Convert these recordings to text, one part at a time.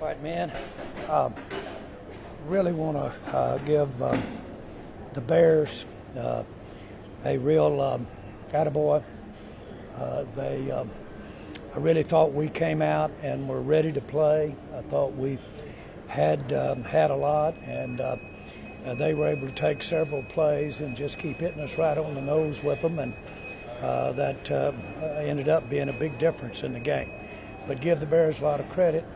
All right, man. Really want to give the Bears a real attaboy. I really thought we came out and were ready to play. I thought we had a lot, and they were able to take several plays and just keep hitting us right on the nose with them, and that ended up being a big difference in the game. But give the Bears a lot of credit.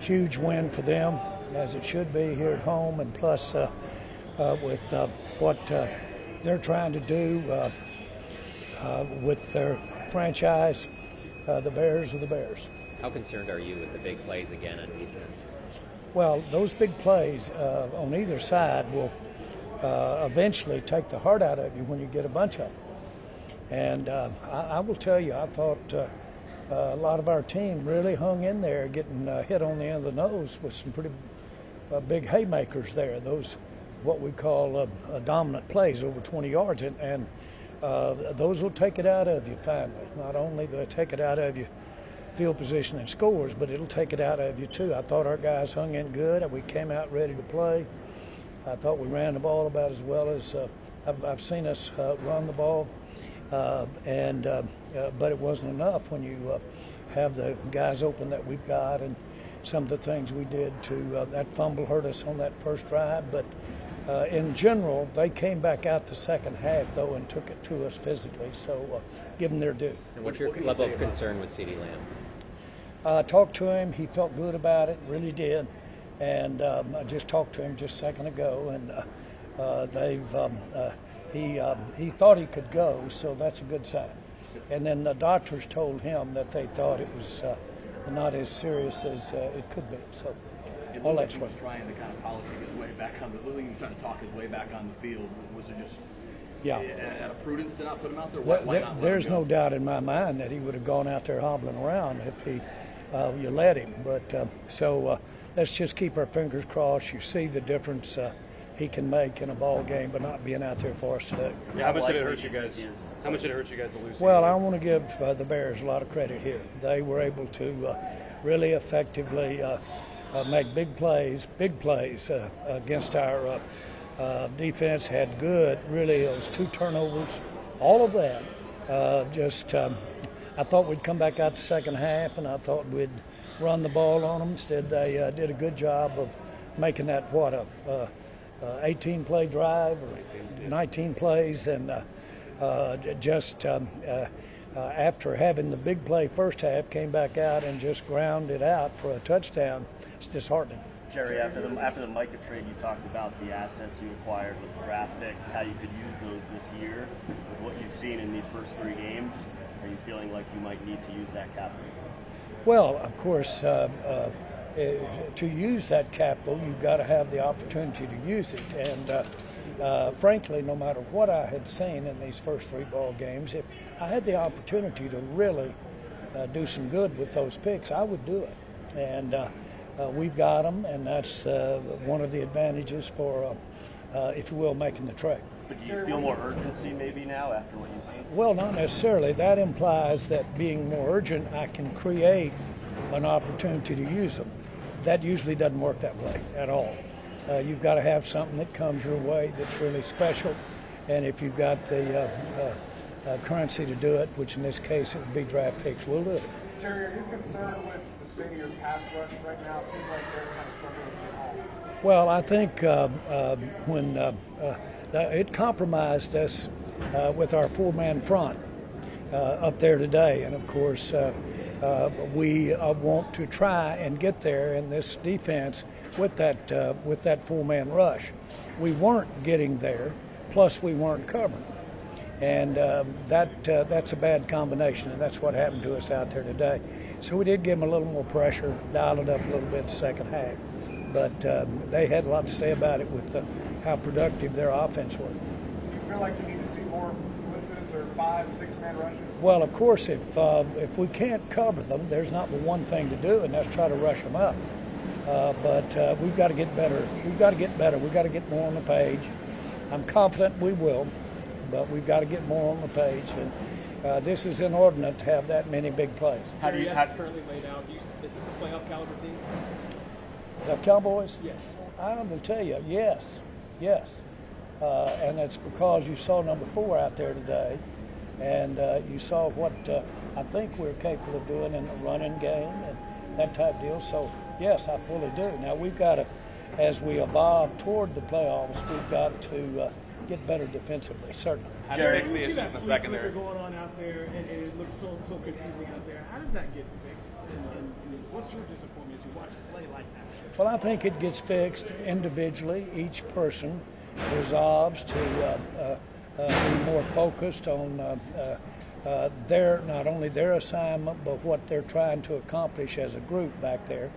Huge win for them, as it should be here at home, and plus with what they're trying to do with their franchise, the Bears are the Bears. How concerned are you with the big plays again on defense? Well, those big plays on either side will eventually take the heart out of you when you get a bunch of them. And I will tell you, I thought a lot of our team really hung in there, getting hit on the end of the nose with some pretty big haymakers there. Those, what we call dominant plays over 20 yards. And those will take it out of you finally. Not only do they take it out of you field position and scores, but it'll take it out of you too. I thought our guys hung in good. We came out ready to play. I thought we ran the ball about as well as I've seen us run the ball. But it wasn't enough when you have the guys open that we've got, and some of the things we did to that fumble hurt us on that first drive. But in general, they came back out the second half, though, and took it to us physically. So give them their due. And what's your level of concern with CeeDee Lamb? I talked to him. He felt good about it, really did. And I just talked to him just a second ago, and he thought he could go, so that's a good sign. And then the doctors told him that they thought it was not as serious as it could be. So all that's right. He was trying to kind of polish his way back on the league, trying to talk his way back on the field. Was it just out of prudence to not put him out there? Why not there's no doubt in my mind that he would have gone out there hobbling around if you let him. But let's just keep our fingers crossed. You see the difference he can make in a ball game, but not being out there for us today. Yeah, how much did it hurt you guys? How much did it hurt you guys to lose? Well, I want to give the Bears a lot of credit here. They were able to really effectively make big plays against our defense. Had good, really, those 2 turnovers, all of that. I thought we'd come back out the second half, and I thought we'd run the ball on them. Instead, they did a good job of making that 18-play drive or 19 plays, and after having the big play first half, came back out and just ground it out for a touchdown. It's disheartening. Jerry, after the Micah trade, you talked about the assets you acquired with the draft picks, how you could use those this year. With what you've seen in these first 3 games, are you feeling like you might need to use that capital? Well, of course, to use that capital, you've got to have the opportunity to use it. And frankly, no matter what I had seen in these first 3 ball games, if I had the opportunity to really do some good with those picks, I would do it. And we've got them, and that's one of the advantages for, if you will, making the trade. But do you feel more urgency maybe now after what you've seen? Well, not necessarily. That implies that being more urgent, I can create an opportunity to use them. That usually doesn't work that way at all. You've got to have something that comes your way that's really special, and if you've got the currency to do it, which in this case it would be draft picks, we'll do it. Jerry, are you concerned with the state of your pass rush right now? It seems like they're kind of struggling to get home. Well, I think when it compromised us with our 4-man front up there today, and of course we want to try and get there in this defense with that 4-man rush. We weren't getting there, plus we weren't covering, and that's a bad combination, and that's what happened to us out there today. So we did give them a little more pressure, dialed it up a little bit the second half, but they had a lot to say about it with how productive their offense was. Do you feel like you need to see more blitzes or 5-6-man rushes? Well, of course, if we can't cover them, there's not but one thing to do, and that's try to rush them up. But we've got to get better. We've got to get better. We've got to get more on the page. I'm confident we will, but we've got to get more on the page. And this is inordinate to have that many big plays. How do you have currently laid out? Is this a playoff caliber team? The Cowboys? Yes. I'm going to tell you, yes. And it's because you saw number 4 out there today, and you saw what I think we're capable of doing in the running game and that type of deal. So, yes, I fully do. Now, we've got to, as we evolve toward the playoffs, we've got to get better defensively, certainly. Jerry, fix the issue in the secondary. Going on out there, and it looks so confusing out there. How does that get fixed? And what's your disappointment as you watch it play like that? Well, I think it gets fixed individually. Each person resolves to be more focused on not only their assignment, but what they're trying to accomplish as a group back there.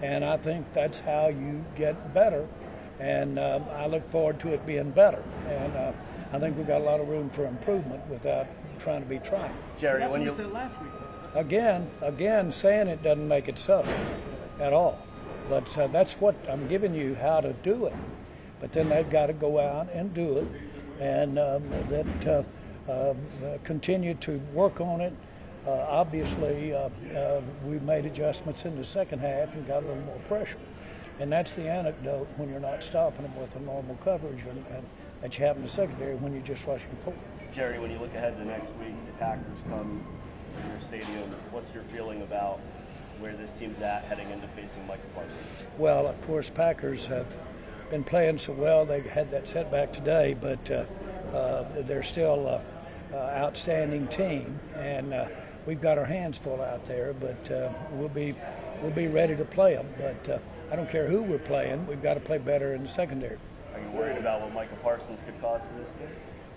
And I think that's how you get better. And I look forward to it being better. And I think we've got a lot of room for improvement without trying to be trying. Jerry, That's when what you you said last week. Again, saying it doesn't make it so at all. But that's what I'm giving you, how to do it. But then they've got to go out and do it, and continue to work on it. Obviously, we've made adjustments in the second half and got a little more pressure. And that's the anecdote when you're not stopping them with a normal coverage and that you have in the secondary when you're just rushing forward. Jerry, when you look ahead to next week, the Packers come to your stadium. What's your feeling about where this team's at heading into facing Micah Parsons? Well, of course, Packers have been playing so well. They had that setback today, but they're still an outstanding team, and we've got our hands full out there. But we'll be ready to play them. But I don't care who we're playing. We've got to play better in the secondary. Are you worried about what Micah Parsons could cause to this team?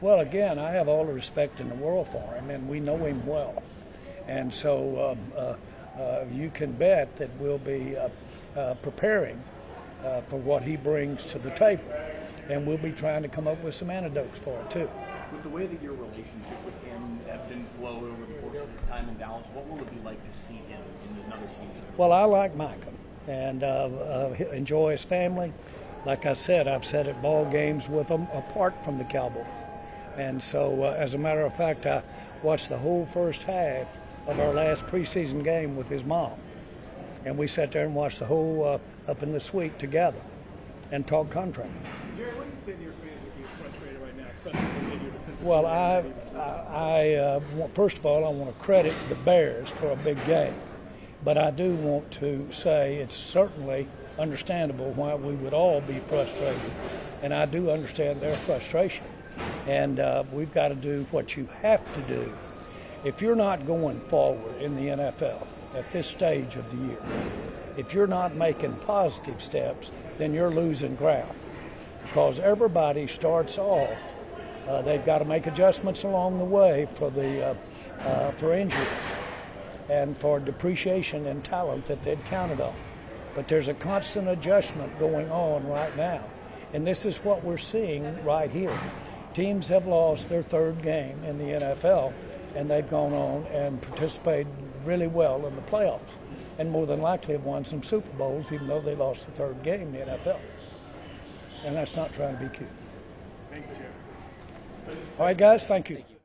Well, again, I have all the respect in the world for him, and we know him well. And so you can bet that we'll be preparing for what he brings to the table. And we'll be trying to come up with some antidotes for it, too. With the way that your relationship with him ebbed and flowed over the course of his time in Dallas, what will it be like to see him in another team? Well, I like Micah and enjoy his family. Like I said, I've sat at ball games with him apart from the Cowboys. And so, as a matter of fact, I watched the whole first half of our last preseason game with his mom. And we sat there and watched the whole up in the suite together and talked contract. Jerry, what do you say to your fans if you're frustrated right now, especially with your defensive? Well, I first of all, I want to credit the Bears for a big game. But I do want to say it's certainly understandable why we would all be frustrated. And I do understand their frustration. And we've got to do what you have to do. If you're not going forward in the NFL at this stage of the year, if you're not making positive steps, then you're losing ground. Because everybody starts off, they've got to make adjustments along the way for injuries and for depreciation in talent that they'd counted on. But there's a constant adjustment going on right now. And this is what we're seeing right here. Teams have lost their third game in the NFL, and they've gone on and participated really well in the playoffs, and more than likely have won some Super Bowls, even though they lost the third game in the NFL. And that's not trying to be cute. Thank you, Jerry. All right, guys, thank you.